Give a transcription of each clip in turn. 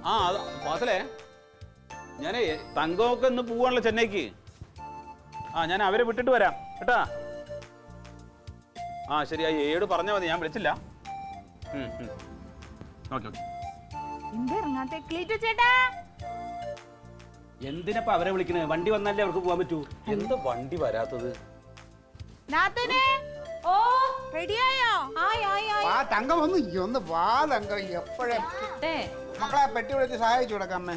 ആ വാസലേ, ഞാനേ തങ്കമൊക്കെ ഇന്ന് പോവാണല്ലോ ചെന്നൈക്ക്. ആ ഞാൻ അവരെ വിട്ടിട്ട് വരാം കേട്ടാ. ആ ശരി, ആ ഏട് പറഞ്ഞാൽ മതി, ഞാൻ വിളിച്ചില്ല. എന്തിനപ്പ അവരെ വിളിക്കണേ? വണ്ടി വന്നാലേ അവർക്ക് പോകാൻ പറ്റൂ. എന്താ വണ്ടി വരാത്തത്? തങ്കം ഒന്ന് വാ തങ്കം, എപ്പോഴേ മക്കളെ പെട്ടി വിളിച്ച് സഹായിച്ചു കൊടുക്കാം അമ്മേ.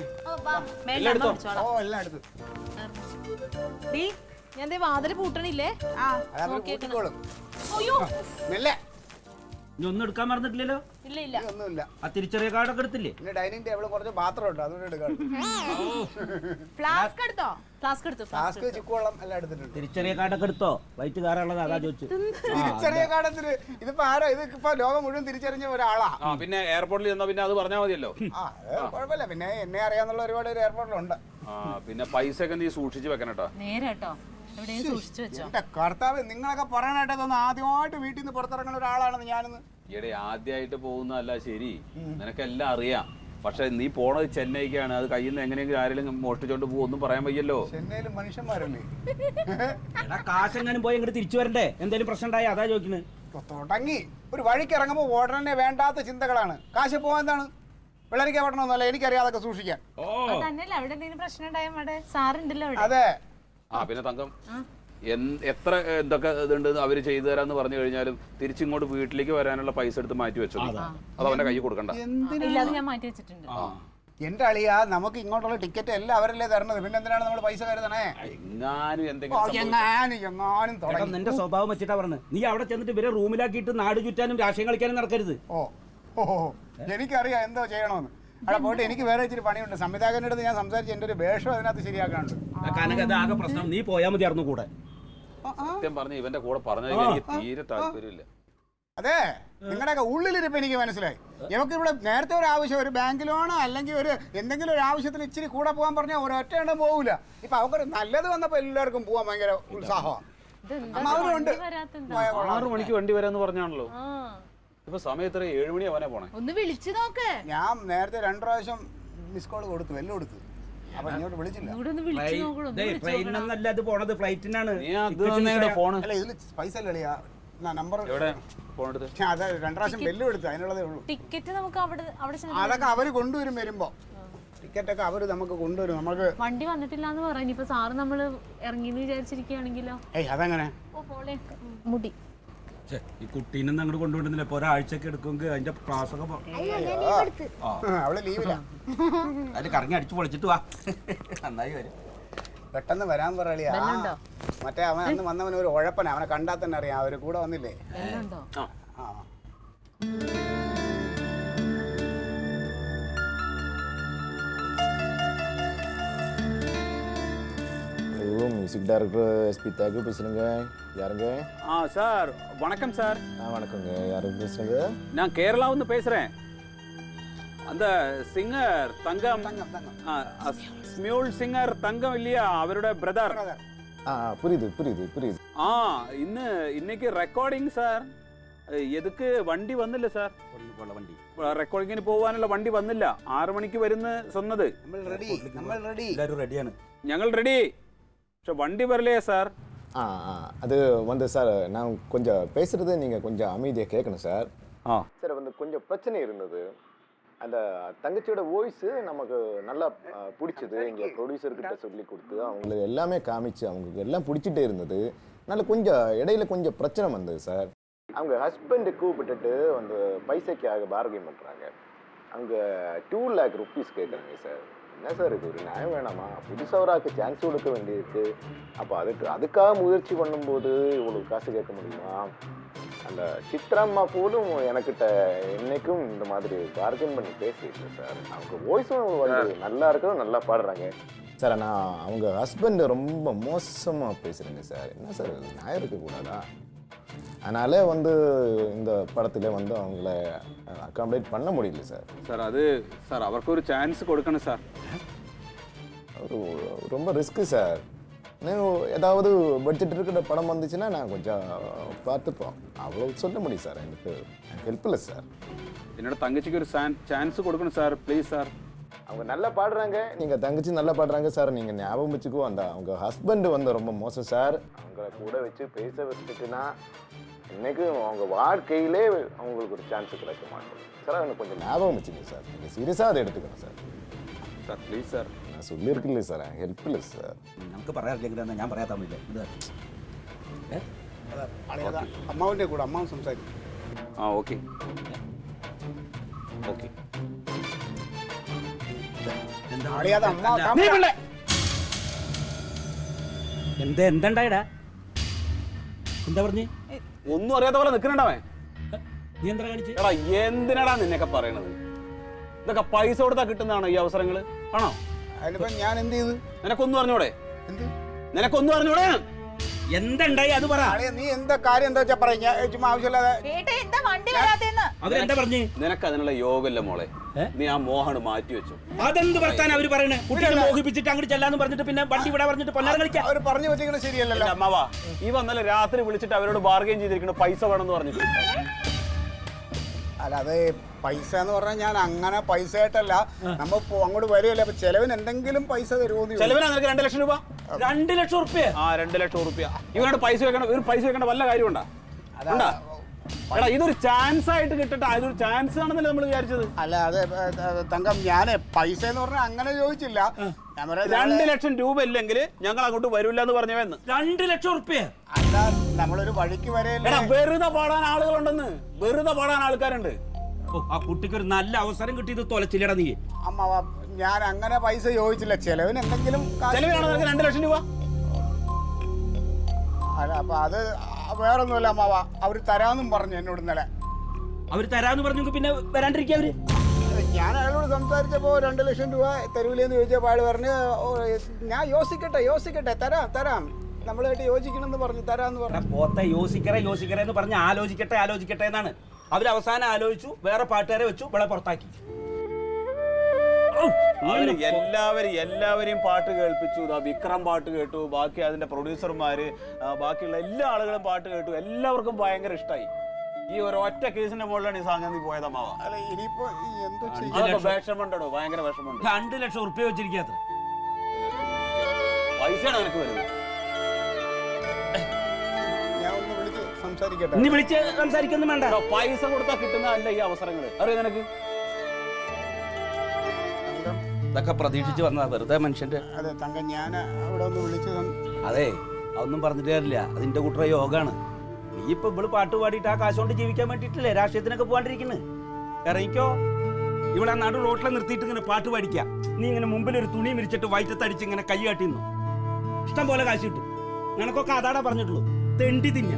ഓ എല്ലാം എടുത്തു. ഞാൻ വാതില് പൂട്ടണില്ലേ? കൂട്ടിക്കോളും. മെല്ലെ. ഇനി ഒന്നും എടുക്കാൻ മറന്നിട്ടില്ലല്ലോ? ഇല്ല ഇല്ല, ഒന്നുമില്ല. ആ തിരിച്ചറിയ കാർഡൊക്കെ എടുത്തില്ലേ? പിന്നെ ഡൈനിങ് ടേബിൾ കുറച്ച് പാത്രം ഉണ്ട്, അതുകൊണ്ട് എടുക്കാം. ഫ്ലാസ്ക് എടുത്തോ? ഫ്ലാസ്ക് എടുത്തു. ഫ്ലാസ്ക് ചുക്കുവെള്ളം എല്ലാം എടുത്തിട്ടുണ്ട്. തിരിച്ചറിയ കാർഡൊക്കെ എടുത്തോ? വൈറ്റ് കാറുള്ളത് അതാ ചോദിച്ചു. തിരിച്ചറിയ കാർഡത്തിന് ഇതിപ്പോ ആരോ, ഇതിപ്പോ ലോകം മുഴുവൻ തിരിച്ചറിഞ്ഞ ഒരാളാ. പിന്നെ എയർപോർട്ടിൽ ചെന്നോ, പിന്നെ അത് പറഞ്ഞാൽ മതിയല്ലോ. കുഴപ്പമില്ല, പിന്നെ എന്നെ അറിയാന്നുള്ള ഒരുപാട് എയർപോർട്ടിലുണ്ട്. പിന്നെ പൈസ ഒക്കെ നീ സൂക്ഷിച്ചു വെക്കണം കേട്ടോ. നേരട്ടോ, എന്റെ കർത്താവ്, നിങ്ങളൊക്കെ പറയാനായിട്ട് തോന്നുന്നു ആദ്യമായിട്ട് വീട്ടിൽ നിന്ന് പുറത്തിറങ്ങുന്ന ഒരാളാണെന്ന് ഞാനിന്ന്. ഈയിടെ ആദ്യമായിട്ട് പോകുന്നതല്ല, ശരി, നിനക്കെല്ലാം അറിയാം. പക്ഷെ നീ പോണത് ചെന്നൈക്കാണ്. അത് കയ്യിൽ നിന്ന് എങ്ങനെയെങ്കിലും ആരെങ്കിലും മോഷ്ടിച്ചോണ്ട് പോകും, ഒന്നും പറയാൻ വയ്യല്ലോ. ചെന്നൈയിലും മനുഷ്യന്മാരല്ലേ. കാശെങ്ങാനും പോയി ഇങ്ങോട്ട് തിരിച്ചു വരണ്ടേ? എന്തെങ്കിലും പ്രശ്നം ഉണ്ടായി അതാ ചോദിക്കുന്നത്. തുടങ്ങി ഒരു വഴിക്ക് ഇറങ്ങുമ്പോൾ ഉടനെ വേണ്ടാത്ത ചിന്തകളാണ്. കാശ് പോകാൻ എന്താണ് വെള്ളരിക്ക പറ്റണമെന്നല്ല, എനിക്കറിയാതൊക്കെ സൂക്ഷിക്കാൻ. അതെ. ആ പിന്നെ തങ്കം, എത്ര എന്തൊക്കെ ഇതുണ്ട് അവര് ചെയ്തു തരാന്ന് പറഞ്ഞു കഴിഞ്ഞാലും തിരിച്ചിങ്ങോട്ട് വീട്ടിലേക്ക് വരാനുള്ള പൈസ എടുത്ത് മാറ്റി വെച്ചോ. അത് അവന്റെ കൈ കൊടുക്കണ്ട. എന്റെ അളിയാ, നമുക്ക് ഇങ്ങോട്ടുള്ള ടിക്കറ്റ് എല്ലാം അവരല്ലേ തരണത്, പിന്നെ എന്തിനാണ് നമ്മൾ പൈസ കരുതണേ? നിന്റെ സ്വഭാവം വെച്ചിട്ടാ പറഞ്ഞത്. നീ അവിടെ ചെന്നിട്ട് ഇവരെ റൂമിലാക്കിയിട്ട് നാട് ചുറ്റാനും രാഷ്ട്രീയം കളിക്കാനും നടക്കരുത്. എനിക്കറിയാം എന്തോ ചെയ്യണമെന്ന്. അവിടെ പോയിട്ട് എനിക്ക് വേറെ ഇച്ചിരി പണിയുണ്ട്. സംവിധായകന്റെ അടുത്ത് ഞാൻ സംസാരിച്ച് എന്റെ ഒരു വേഷം അതിനകത്ത് ശരിയാക്കാനുണ്ട്. ആകെ പ്രശ്നം നീ പോയാൽ മതിയായിരുന്നു കൂടെ. സത്യം പറഞ്ഞ ഇവന്റെ കൂടെ പറഞ്ഞത് എനിക്ക് തീരെ താല്പര്യമില്ല. അതെ, നിങ്ങളുടെയൊക്കെ ഉള്ളിലിരിപ്പ് എനിക്ക് മനസ്സിലായി. ഇവർക്ക് ഇവിടെ നേരത്തെ ഒരു ആവശ്യം, ഒരു ബാങ്ക് ലോണോ അല്ലെങ്കിൽ ഒരു എന്തെങ്കിലും ഒരു ആവശ്യത്തിന് ഇച്ചിരി കൂടെ പോകാൻ പറഞ്ഞാൽ ഒരൊറ്റ എണ്ണം പോകില്ല. ഇപ്പൊ അവർക്കൊരു നല്ലത് വന്നപ്പോ എല്ലാവർക്കും പോവാൻ ഭയങ്കര ഉത്സാഹമാണ്. 6 മണിക്ക് വണ്ടി വരാന്ന് പറഞ്ഞാണല്ലോ. ഇപ്പൊ സമയം എത്ര? 7 മണിയാവാനാ പോണേ. ഒന്ന് വിളിച്ചു നോക്ക്. ഞാൻ നേരത്തെ 2 പ്രാവശ്യം മിസ് കോൾ കൊടുത്തു, വെല്ലു കൊടുത്തു. അപ്പൊ ഇങ്ങോട്ട് വിളിച്ചില്ല. ട്രെയിനിനൊന്നല്ല ഇത് പോണത്, ഫ്ലൈറ്റിനാണ്. ഇതില് പൈസ അല്ലേ നമ്പർ? അതെ, 2 പ്രാവശ്യം ബെല്ലും എടുത്തു, അതിനുള്ളതേ ഉള്ളൂ. ടിക്കറ്റ് നമുക്ക് അതൊക്കെ അവര് കൊണ്ടുവരും. വരുമ്പോ ടിക്കറ്റ് ഒക്കെ അവര് നമുക്ക് കൊണ്ടുവരും. നമുക്ക് വണ്ടി വന്നിട്ടില്ലാന്ന് പറഞ്ഞു. ഇനിയിപ്പോ സാറ് നമ്മള് ഇറങ്ങിന്ന് വിചാരിച്ചിരിക്കുകയാണെങ്കിലോ? അതെങ്ങനെ മുടി ഈ കുട്ടീനെ അങ്ങോട്ട് കൊണ്ടുവിടുന്നില്ല. ഇപ്പൊ ഒരാഴ്ചക്ക് എടുക്കുമെങ്കിൽ അതിന്റെ ക്ലാസ് ഒക്കെ അവള് ലീവില്ല. അതിൽ കറങ്ങി അടിച്ചു പൊളിച്ചിട്ട് വാ, നന്നായി വരും. പെട്ടെന്ന് വരാൻ പറയാ. മറ്റേ അവൻ അന്ന് വന്നവൻ ഒരു ഉഴപ്പന, അവനെ കണ്ടാൽ തന്നെ അറിയാം. അവര് കൂടെ വന്നില്ലേ? மியூசிக் டைரக்டர் எஸ்பி தேகு பேசுறேங்க. யாருங்க? சார் வணக்கம் சார். வணக்கங்க. யாரு பேசுறீங்க? நான் கேரளாவுன்னு பேசுறேன். அந்த சிங்கர் தங்கம், ஸ்மியூல் சிங்கர் தங்கம் இல்லையா, அவரோட பிரதர். புரியுது புரியுது புரியுது. இன்னைக்கு ரெக்கார்டிங் சார். എതുക്ക് വണ്ടി വന്നില്ല സാർ? വണ്ടി റെക്കോർഡിങ്ങിന് പോകാനുള്ള വണ്ടി വന്നില്ല. 6 മണിക്ക് വരുന്ന சொன்னது. ഞങ്ങൾ റെഡി. പക്ഷെ വണ്ടി വരலையே சார். அது வந்து சார், நான் கொஞ்சம் பேசுறது நீங்க கொஞ்சம் அமைதியாக கேட்கணும் சார். சார் வந்து கொஞ்சம் பிரச்சனை இருந்தது. அந்த தங்கச்சியோட வாய்ஸ் நமக்கு நல்லா பிடிச்சது. எங்கள் ப்ரொடியூசர்கிட்ட சொல்லி கொடுத்து அவங்களுக்கு எல்லாமே காமிச்சு அவங்களுக்கு எல்லாம் பிடிச்சிட்டே இருந்தது. அதனால கொஞ்சம் இடையில கொஞ்சம் பிரச்சனை வந்தது சார். அவங்க ஹஸ்பண்டு கூப்பிட்டுட்டு வந்து பைசைக்காக பார்கெயின் பண்ணுறாங்க. அங்கே 2 lakh rupees கேட்குறாங்க சார். என்ன சார் இது, ஒரு நியாயம் வேணாமா? புதுசாக ஒரு சான்ஸ் கொடுக்க வேண்டியிருக்கு. அப்போ அதுக்காக முயற்சி பண்ணும்போது இவ்வளோ காசு கேட்க முடியுமா? அந்த சித்ராம்மா போலும் எனக்கிட்ட என்னைக்கும் இந்த மாதிரி பார்கெயின் பண்ணி பேசிட்டு சார். அவங்க வாய்ஸும் வந்து நல்லா இருக்கிறோம், நல்லா பாடுறாங்க சார். ஆனால் அவங்க ஹஸ்பண்டு ரொம்ப மோசமாக பேசுகிறேங்க சார். என்ன சார் நியாயம் இருக்கக்கூடாதா? அதனால வந்து இந்த படத்துல வந்து அவங்கள அகாமடேட் பண்ண முடியல சார். சார் அது சார் அவருக்கு ஒரு சான்ஸ் கொடுக்கணும் சார். ரொம்ப ரிஸ்க்கு சார். ஏதாவது பட்ஜெட் இருக்கிற படம் வந்துச்சுன்னா நான் கொஞ்சம் பார்த்துப்போம். அவ்வளோ சொல்ல முடியும் சார். எனக்கு ஹெல்ப்லெஸ் சார். என்னோட தங்கச்சிக்கு ஒரு சான்ஸ் கொடுக்கணும் சார், ப்ளீஸ் சார். அவங்க நல்லா பாடுறாங்க, நீங்க தங்கச்சி நல்லா பாடுறாங்க சார். நீங்க ஞாபகம் வச்சுக்கோ, அந்த அவங்க ஹஸ்பண்ட் வந்து ரொம்ப மோசம் சார். அவங்கள கூட வச்சு பேச வச்சுட்டுனா இன்னைக்கு அவங்க வாழ்க்கையிலே அவங்களுக்கு ஒரு சான்ஸ் கிடைக்க மாட்டேங்குது சார். அவனை கொஞ்சம் ஞாபகம் வச்சுங்க சார். நீங்கள் சீரியஸாக அதை எடுத்துக்கணும் சார். Sir please sir. நான் சொல்லியிருக்கில்ல சார், ഹെൽപ്ലെസ് സാർ. നമുക്ക് പറയാറില്ലെങ്കിൽ ഞാൻ പറയാൻ തമ്മില്ല ഇത് അമ്മാവിൻ്റെ കൂടെ അമ്മാവൻ സംസാരിക്കും. ആ ഓക്കെ ഓക്കെ. അളിയാതെ അമ്മ എന്തുണ്ടായിടാ? എന്താ പറഞ്ഞ്? ഒന്നും അറിയാത്ത പോലെ നിൽക്കണവൻ. നീ എന്താ കാണിച്ച്? എടാ എന്തിനാടാ നിന്നൊക്കെ പറയണത്? ഇതൊക്കെ പൈസ കൊടുത്താ കിട്ടുന്നതാണോ ഈ അവസരങ്ങള്? ആണോ? അതിനിപ്പോ ഞാൻ എന്ത് ചെയ്തു? നിനക്കൊന്നും അറിഞ്ഞൂടെ? എന്ത് നിനക്കൊന്നും അറിഞ്ഞൂടെ? എന്തുണ്ടായി അത് പറ. നീ എന്താ കാര്യം എന്താ വെച്ചാ പറയാ, ചുമ്മാ ആവശ്യമില്ലാതെ. അവരെന്താ പറഞ്ഞ്? നിനക്ക് അതിനുള്ള യോഗമില്ല മോളെ. നീ ആ മോഹണ് മാറ്റി വെച്ചു. അതെന്ത് വർത്താൻ അവര് പറയണേ? കുട്ടികളെ മോഹിപ്പിച്ചിട്ട് അങ്ങോട്ട് ചെല്ലാന്ന് പറഞ്ഞിട്ട് പിന്നെ വണ്ടി ഇവിടെ പറഞ്ഞിട്ട് പൊന്നാർ കളിക്കാം. അവര് പറഞ്ഞു വെച്ചിരിക്കുന്നത് ശരിയല്ലല്ലോ. അമ്മാവാ, ഈ വന്നല്ലേ രാത്രി വിളിച്ചിട്ട് അവരോട് ബാർഗെയിൻ ചെയ്തിരിക്കണം, പൈസ വേണമെന്ന് പറഞ്ഞിട്ട്. അല്ല അത് പൈസ എന്ന് പറഞ്ഞാൽ ഞാൻ അങ്ങനെ പൈസ ആയിട്ടല്ല, നമ്മ അങ്ങോട്ട് വരുമല്ലേ, അപ്പൊ ചെലവിന് എന്തെങ്കിലും പൈസ തരുമോ? ചെലവിനാ നിനക്ക് 2 ലക്ഷം രൂപ? 2 ലക്ഷം റുപ്യ? ആ 2 ലക്ഷം റുപ്യ. ഇവനോട് പൈസ വെക്കണം, ഇവർ പൈസ വെക്കേണ്ട വല്ല കാര്യമുണ്ടാ? എടാ ഇതൊരു ചാൻസ് ആയിട്ട് കിട്ടട്ടെ, അതൊരു ചാൻസ് ആണെന്നല്ലേ നമ്മൾ വിചാരിച്ചത്. അല്ല അത് തങ്കം, ഞാന് പൈസ എന്ന് പറഞ്ഞാൽ അങ്ങനെ ചോദിച്ചില്ല. 2 ലക്ഷം രൂപ ഇല്ലെങ്കിൽ ഞങ്ങൾ അങ്ങോട്ട് വരില്ല എന്ന് പറഞ്ഞവന്ന്. 2 ലക്ഷം റുപ്യ? അല്ല നമ്മളൊരു വഴിക്ക് വരെയല്ലേ. വെറുതെ പാടാൻ ആളുകളുണ്ടെന്ന്, വെറുതെ പാടാൻ ആൾക്കാരുണ്ട്. ആ കുട്ടിക്ക് ഒരു നല്ല അവസരം കിട്ടിയത് തൊലച്ചില്ലടാ നീ. അമ്മ ഞാൻ അങ്ങനെ പൈസ ചോദിച്ചില്ല, ചെലവിന് എന്തെങ്കിലും ചെലവിനാണ് നിനക്ക് 2 ലക്ഷം രൂപ. അല്ല അപ്പൊ അത് വേറൊന്നുമല്ല അമ്മാവ, അവര് തരാന്നും പറഞ്ഞു എന്നോട് ഇന്നലെ. അവര് തരാന്ന് പറഞ്ഞു പിന്നെ വരാണ്ടിരിക്കുക അവര്? ഞാൻ അയാളോട് സംസാരിച്ചപ്പോ 2 ലക്ഷം രൂപ തരൂലെന്ന് ചോദിച്ചപ്പോൾ അയാൾ പറഞ്ഞു ഞാൻ യോസിക്കട്ടെ തരാം നമ്മളായിട്ട് യോജിക്കണമെന്ന് പറഞ്ഞു, തരാന്ന് പറഞ്ഞു. പോത്തെ യോസിക്കറ എന്ന് പറഞ്ഞ് ആലോചിക്കട്ടെ എന്നാണ്. അവര് അവസാനം ആലോചിച്ചു, വേറെ പാട്ടുകാരെ വെച്ചു, ഇവിടെ പുറത്താക്കി. എല്ലാവരെയും പാട്ട് കേൾപ്പിച്ചു. വിക്രം പാട്ട് കേട്ടു, ബാക്കി അതിന്റെ പ്രൊഡ്യൂസർമാര്, ബാക്കിയുള്ള എല്ലാ ആളുകളും പാട്ട് കേട്ടു. എല്ലാവർക്കും ഭയങ്കര ഇഷ്ടമായി. ഈ ഒരു ഒറ്റ കേസിന്റെ മുകളിലാണ് ഈ സംഗതി പോയതമ്മാവ. അല്ല ഇനിയിപ്പോ എന്തോ വിഷമുണ്ടോ? ഭയങ്കര വിഷമുണ്ട്. 2 ലക്ഷം റുപ്യ വെച്ചിരിക്കാത്ര പൈസയാണ് നിനക്ക് വരുന്നത്. ഞാൻ ഒന്ന് വിളിച്ച് സംസാരിക്കട്ടെ. നീ വിളിച്ച് സംസാരിക്കൊന്നും വേണ്ട. പൈസ കൊടുത്താൽ കിട്ടുന്നതല്ല ഈ അവസരങ്ങൾ, അറിയാം നിനക്ക്? ഇതൊക്കെ പ്രതീക്ഷിച്ച് വന്നതാ, വെറുതെ മനുഷ്യന്റെ. അതെ തങ്കം, ഞാൻ അവിടെ ഒന്ന് വിളിച്ച് അതെ അതൊന്നും പറഞ്ഞിട്ട് കാര്യമില്ല, അതിന്റെ കൂട്ടറ യോഗാണ്. നീ ഇപ്പൊ ഇവള് പാട്ട് പാടിയിട്ട് ആ കാശ് കൊണ്ട് ജീവിക്കാൻ വേണ്ടിയിട്ടില്ലേ രാഷ്ട്രീയത്തിനൊക്കെ പോകാണ്ടിരിക്കുന്നത്? ഇറങ്ങിക്കോ. ഇവിടെ നടു റോട്ടിലെ നിർത്തിയിട്ട് ഇങ്ങനെ പാട്ട് പാടിക്കാം. നീ ഇങ്ങനെ മുമ്പിൽ ഒരു തുണി വിരിച്ചിട്ട് വയറ്റത്തടിച്ച് ഇങ്ങനെ കൈ കാട്ടിന്നു ഇഷ്ടം പോലെ കാശ് കിട്ടും. നിനക്കൊക്കെ അതാടാ പറഞ്ഞിട്ടുള്ളൂ, തെണ്ടി തിന്ന.